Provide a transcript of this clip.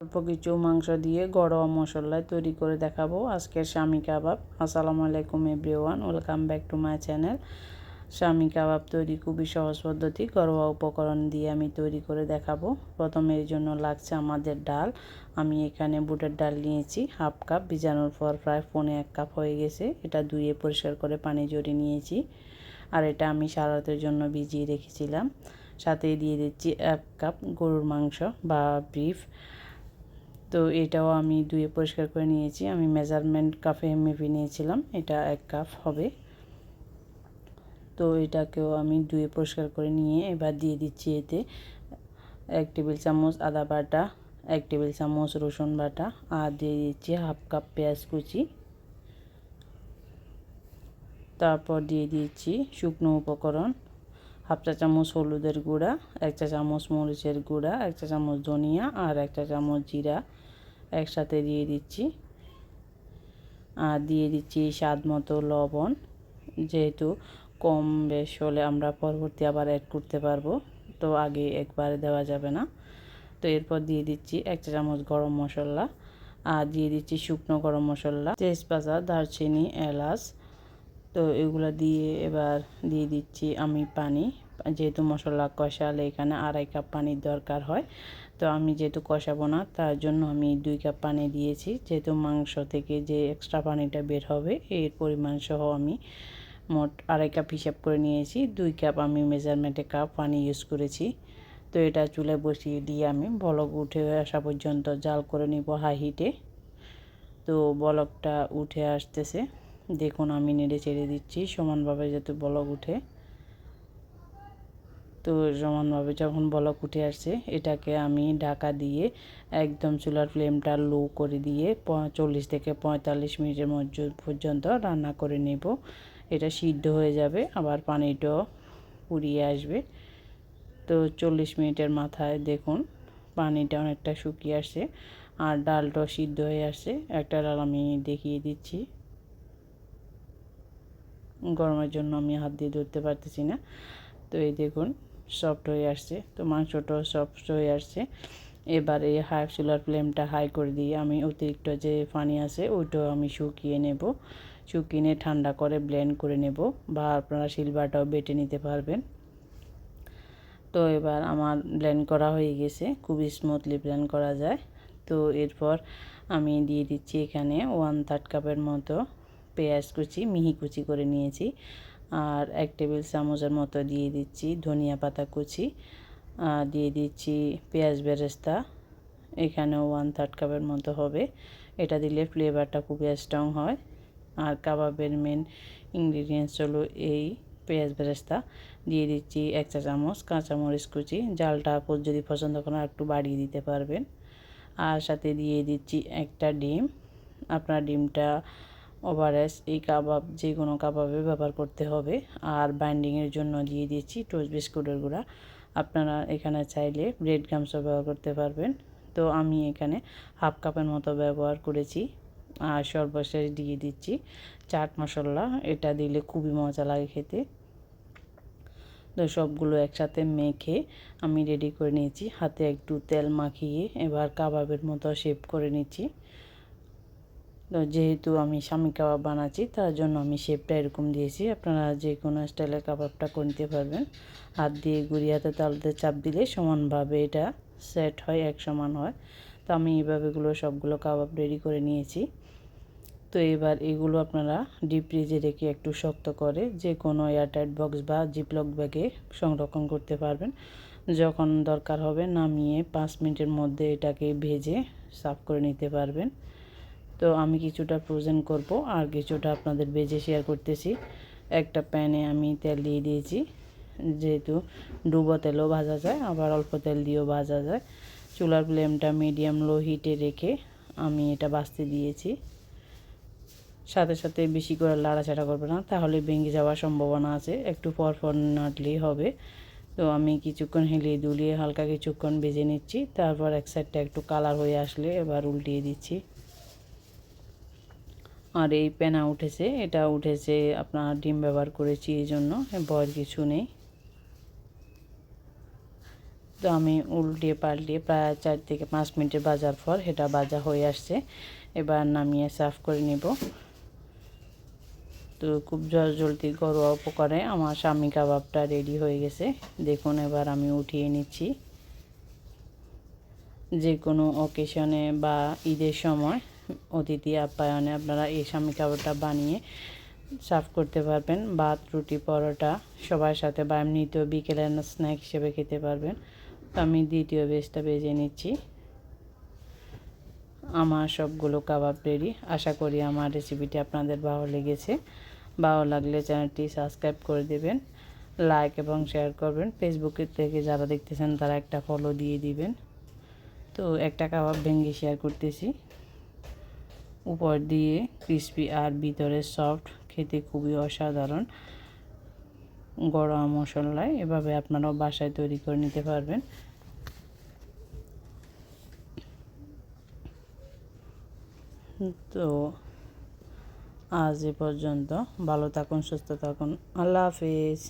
অল্প কিছু মাংস দিয়ে ঘরোয়া মশলায় তৈরি করে দেখাবো আজকের স্বামী কাবাব। আসসালামু আলাইকুম everyone, welcome back to my channel. স্বামী কাবাব তৈরি খুবই সহজ পদ্ধতি, ঘরোয়া উপকরণ দিয়ে আমি তৈরি করে দেখাবো। প্রথমে এর জন্য লাগছে আমাদের ডাল। আমি এখানে বুটের ডাল নিয়েছি হাফ কাপ, ভিজানোর পর প্রায় 1.25 কাপ হয়ে গেছে। এটা ধুয়ে পরিষ্কার করে পানি ঝরিয়ে নিয়েছি, আর এটা আমি সারা রাতের জন্য ভিজিয়ে রেখেছিলাম। সাথে দিয়ে দিচ্ছি 1 কাপ গরুর মাংস বা বিফ। তো এটাও আমি ধুয়ে পরিষ্কার করে নিয়েছি। আমি মেজারমেন্ট কাপে মেপে নিয়েছিলাম, এটা 1 কাপ হবে। তো এটাকেও আমি ধুয়ে পরিষ্কার করে নিয়ে এবার দিয়ে দিচ্ছি এতে 1 টেবিল চামচ আদা বাটা, 1 টেবিল চামচ রসুন বাটা, আর দিয়ে দিচ্ছি হাফ কাপ পেঁয়াজ কুচি। তারপর দিয়ে দিচ্ছি শুকনো উপকরণ, হাফ চা চামচ হলুদের গুঁড়া, 1 চা চামচ মরিচের গুঁড়া, 1 চা চামচ ধনিয়া আর 1 চা চামচ জিরা একসাথে দিয়ে দিচ্ছি। আর দিয়ে দিচ্ছি স্বাদ মতো লবণ, যেহেতু কম বেশ হলে আমরা পরবর্তী আবার অ্যাড করতে পারবো, তো আগে একবারে দেওয়া যাবে না। তো এরপর দিয়ে দিচ্ছি 1 চা চামচ গরম মশলা, আর দিয়ে দিচ্ছি শুকনো গরম মশলা, তেজপাতা, দারচিনি, এলাচ। তো এগুলো দিয়ে এবার দিয়ে দিচ্ছি আমি পানি। যেহেতু মশলা কষালে এখানে 2.5 কাপ পানির দরকার হয়, তো আমি যেহেতু কষাবো না তার জন্য আমি 2 কাপ পানি দিয়েছি। যেহেতু মাংস থেকে যে এক্সট্রা পানিটা বের হবে এর পরিমাণ সহ আমি মোট 2.5 কাপ হিসাব করে নিয়েছি। 2 কাপ আমি মেজারমেন্টে কাপ পানি ইউজ করেছি। তো এটা চুলায় বসিয়ে দিয়ে আমি বলক উঠে আসা পর্যন্ত জাল করে নিব হাই হিটে। তো বলকটা উঠে আসতেছে, দেখুন আমি নেড়ে চেড়ে দিচ্ছি সমানভাবে যাতে বলক উঠে। তো সমানভাবে যখন বলক উঠে আসছে এটাকে আমি ঢাকা দিয়ে একদম চুলার ফ্লেমটা লো করে দিয়ে 40 থেকে 45 মিনিটের মধ্যে পর্যন্ত রান্না করে নেব। এটা সিদ্ধ হয়ে যাবে, আবার পানিটাও পুড়িয়ে আসবে। তো 40 মিনিটের মাথায় দেখুন পানিটা অনেকটা শুকিয়ে আসছে আর ডালটাও সিদ্ধ হয়ে আসছে। একটা ডাল আমি দেখিয়ে দিচ্ছি, গরমের জন্য আমি হাত দিয়ে ধরতে পারতেছি না। তো এই দেখুন সফট হয়ে আসছে, তো মাংসটাও সফট হয়ে আসছে। এবারে হাই চুলার ফ্লেমটা হাই করে দিয়ে আমি অতিরিক্ত যে পানি আছে ওইটাও আমি শুকিয়ে নেব। শুকিয়ে নিয়ে ঠান্ডা করে ব্লেন্ড করে নেব, বা আপনারা শিলবাটাও বেটে নিতে পারবেন। তো এবার আমার ব্লেন্ড করা হয়ে গেছে, খুবই স্মুথলি ব্লেন্ড করা যায়। তো এরপর আমি দিয়ে দিচ্ছি এখানে 1/3 কাপের মতো পেঁয়াজ কুচি, মিহি কুচি করে নিয়েছি। আর 1 টেবিল চামচের মতো দিয়ে দিচ্ছি ধনিয়া পাতা কুচি, দিয়ে দিচ্ছি পেঁয়াজ বেরেস্তা, এখানেও 1/3 কাপের মতো হবে। এটা দিলে ফ্লেভারটা খুবই স্ট্রং হয়। আর কাবাবের মেন ইনগ্রিডিয়েন্টস হলো এই পেঁয়াজ বেরেস্তা। দিয়ে দিচ্ছি 1 চা চামচ কাঁচামরিচ কুচি, জালটা যদি পছন্দ করেন একটু বাড়িয়ে দিতে পারবেন। আর সাথে দিয়ে দিচ্ছি একটা ডিম। আপনার ডিমটা ওভারএস এই কাবাব যে কোনো কাবাবে ব্যবহার করতে হবে। আর বাইন্ডিংয়ের জন্য দিয়ে দিচ্ছি টোস্ট বিস্কুটের গুঁড়া, আপনারা এখানে চাইলে ব্রেড ক্রাম্বসও ব্যবহার করতে পারবেন। তো আমি এখানে হাফ কাপের মতো ব্যবহার করেছি। আর সর্বশেষ দিয়ে দিচ্ছি চাট মশলা, এটা দিলে খুবই মজা লাগে খেতে। তো সবগুলো একসাথে মেখে আমি রেডি করে নিয়েছি, হাতে একটু তেল মাখিয়ে এবার কাবাবের মতো শেপ করে নিচ্ছি। তো যেহেতু আমি স্বামী কাবাব বানাচ্ছি তার জন্য আমি শেপটা এরকম দিয়েছি, আপনারা যে কোনো স্টাইলের কাবাবটা করে নিতে পারবেন। হাত দিয়ে হাতে তালুতে চাপ দিলে সমানভাবে এটা সেট হয়, এক সমান হয়। তো আমি এইভাবেগুলো সবগুলো কাবাব রেডি করে নিয়েছি। তো এবার এগুলো আপনারা ডিপ ফ্রিজে রেখে একটু শক্ত করে যে কোনো এয়ারটাইট বক্স বা জিপলক ব্যাগে সংরক্ষণ করতে পারবেন। যখন দরকার হবে নামিয়ে 5 মিনিটের মধ্যে এটাকে ভেজে সার্ভ করে নিতে পারবেন। তো আমি কিছুটা ফ্রোজেন করব আর কিছুটা আপনাদের ভেজে শেয়ার করতেছি। একটা প্যানে আমি তেল দিয়ে দিয়েছি, যেহেতু ডুবো তেলও ভাজা যায় আবার অল্প তেল দিয়েও ভাজা যায়। চুলার ফ্লেমটা মিডিয়াম লো হিটে রেখে আমি এটা ভাজতে দিয়েছি। সাথে সাথে বেশি করে লাড়াচাড়া করবে না, তাহলে ভেঙে যাওয়ার সম্ভাবনা আছে, একটু পরপর নাড়লেই হবে। তো আমি কিছুক্ষণ হেলিয়ে দুলিয়ে হালকা কিছুক্ষণ ভেজে নিচ্ছি। তারপর এক সাইডটা একটু কালার হয়ে আসলে এবার উল্টিয়ে দিচ্ছি। আর এই পেনা উঠেছে, এটা উঠেছে আপনার ডিম ব্যবহার করেছি এই জন্য, ভয়ের কিছু নেই। তো আমি উল্টিয়ে পাল্টিয়ে প্রায় 4 থেকে 5 মিনিটের ভাজার পর এটা ভাজা হয়ে আসছে। এবার নামিয়ে সার্ভ করে নেব। তো খুব জলদি ঘরোয়া উপকারে আমার শামি কাবাবটা রেডি হয়ে গেছে। দেখুন এবার আমি উঠিয়ে নিচ্ছি। যে কোনো অকেশনে বা ঈদের সময় অতিথি আপ্যায়নে আপনারা এই শামি কাবাবটা বানিয়ে সার্ভ করতে পারবেন। ভাত, রুটি, পরোটা সবার সাথে বা এমনিতেও বিকেলের স্ন্যাক হিসেবে খেতে পারবেন। তো আমি দ্বিতীয় বেচটা ভেজে নিচ্ছি। আমার সবগুলো কাবাব রেডি। আশা করি আমার রেসিপিটি আপনাদের ভালো লেগেছে। ভালো লাগলে চ্যানেলটি সাবস্ক্রাইব করে দেবেন, লাইক এবং শেয়ার করবেন। ফেসবুকের থেকে যারা দেখতেছেন তারা একটা ফলো দিয়ে দিবেন। তো একটা কাবাব ভেঙে শেয়ার করতেছি। উপর দিয়ে ক্রিসপি আর ভিতরে সফট, খেতে খুবই অসাধারণ। গরম মশলায় এভাবে আপনারাও বাসায় তৈরি করে নিতে পারবেন। তো আজ এ পর্যন্ত। ভালো থাকুন, সুস্থ থাকুন। আল্লাহ হাফিজ।